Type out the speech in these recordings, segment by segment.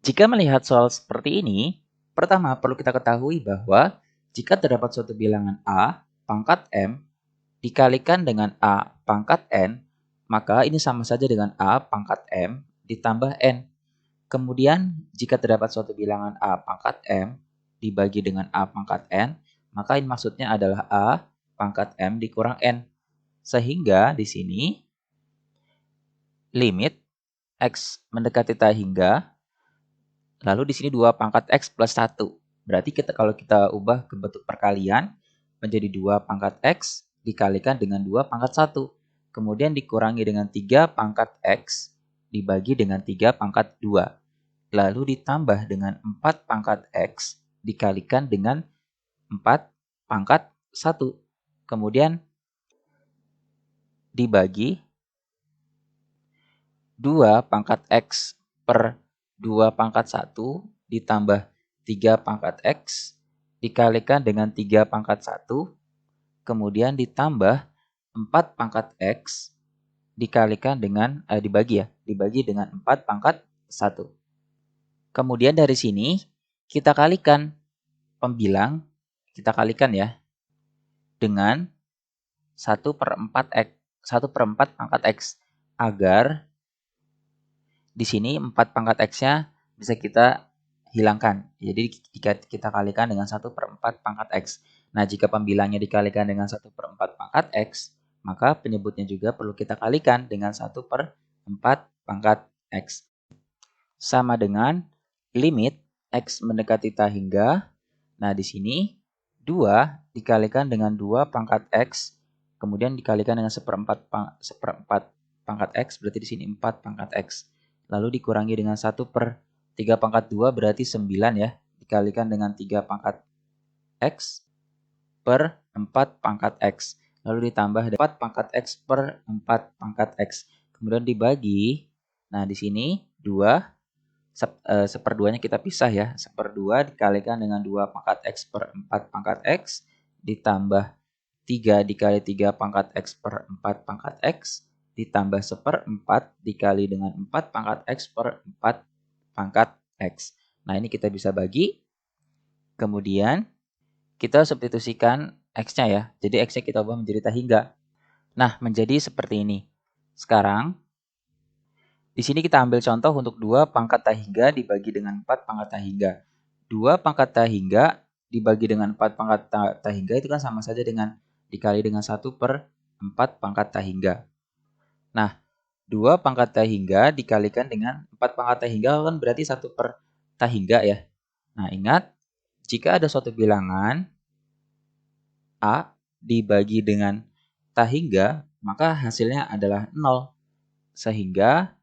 Jika melihat soal seperti ini, pertama perlu kita ketahui bahwa jika terdapat suatu bilangan A pangkat M dikalikan dengan A pangkat N, maka ini sama saja dengan A pangkat M ditambah N. Kemudian, jika terdapat suatu bilangan A pangkat M dibagi dengan A pangkat N, maka ini maksudnya adalah A pangkat M dikurang N. Sehingga di sini limit X mendekati tak hingga, lalu di sini 2 pangkat X plus 1. Berarti kalau kita ubah ke bentuk perkalian menjadi 2 pangkat X dikalikan dengan 2 pangkat 1. Kemudian dikurangi dengan 3 pangkat X dibagi dengan 3 pangkat 2. Lalu ditambah dengan 4 pangkat X dikalikan dengan 4 pangkat 1. Kemudian dibagi 2 pangkat X per 2 pangkat 1 ditambah 3 pangkat X dikalikan dengan 3 pangkat 1. Kemudian ditambah 4 pangkat X dikalikan dengan, dibagi dengan 4 pangkat 1. Kemudian dari sini kita kalikan pembilang, kita kalikan ya, dengan 1/4 X, 1/4 pangkat X, agar di sini 4 pangkat X-nya bisa kita hilangkan. Jadi jika kita kalikan dengan 1/4 pangkat X. Nah, jika pembilangnya dikalikan dengan 1/4 pangkat X, maka penyebutnya juga perlu kita kalikan dengan 1/4 pangkat X. Sama dengan limit X mendekati tak hingga. Nah, di sini 2 dikalikan dengan 2 pangkat X, kemudian dikalikan dengan 1/4 pangkat X, berarti di sini 4 pangkat X. Lalu dikurangi dengan 1/3 pangkat 2, berarti 9 ya. Dikalikan dengan 3 pangkat X per 4 pangkat X. Lalu ditambah 4 pangkat X per 4 pangkat X. Kemudian dibagi. Nah, di sini 2, seperduanya kita pisah ya. 1/2 dikalikan dengan 2 pangkat X per 4 pangkat X. Ditambah 3 dikali 3 pangkat X per 4 pangkat X. Ditambah 1/4 dikali dengan 4 pangkat X per 4 pangkat X. Nah, ini kita bisa bagi. Kemudian kita substitusikan X-nya ya. Jadi X-nya kita ubah menjadi tak hingga. Nah, menjadi seperti ini. Sekarang, di sini kita ambil contoh untuk 2 pangkat tak hingga dibagi dengan 4 pangkat tak hingga. 2 pangkat tak hingga dibagi dengan 4 pangkat tak hingga itu kan sama saja dengan dikali dengan 1/4 pangkat tak hingga. Nah, 2 pangkat tak hingga dikalikan dengan 4 pangkat tak hingga kan berarti 1 per tak hingga ya. Nah, ingat, jika ada suatu bilangan A dibagi dengan tak hingga, maka hasilnya adalah 0. Sehingga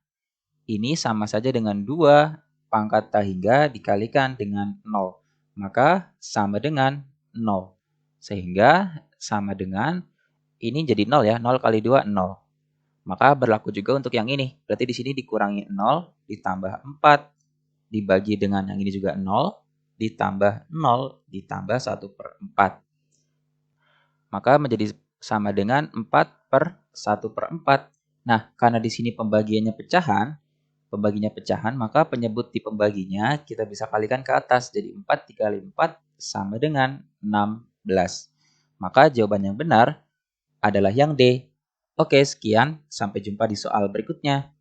ini sama saja dengan 2 pangkat tak hingga dikalikan dengan 0. Maka sama dengan 0. Sehingga sama dengan ini jadi 0 ya, 0 kali 2, 0. Maka berlaku juga untuk yang ini. Berarti di sini dikurangi 0 ditambah 4 dibagi dengan yang ini juga 0 ditambah 0 ditambah 1/4. Maka menjadi sama dengan 4 per 1/4. Nah, karena di sini pembaginya pecahan, maka penyebut di pembaginya kita bisa kalikan ke atas. Jadi 4 dikali 4 sama dengan 16. Maka jawaban yang benar adalah yang D. Oke, sekian. Sampai jumpa di soal berikutnya.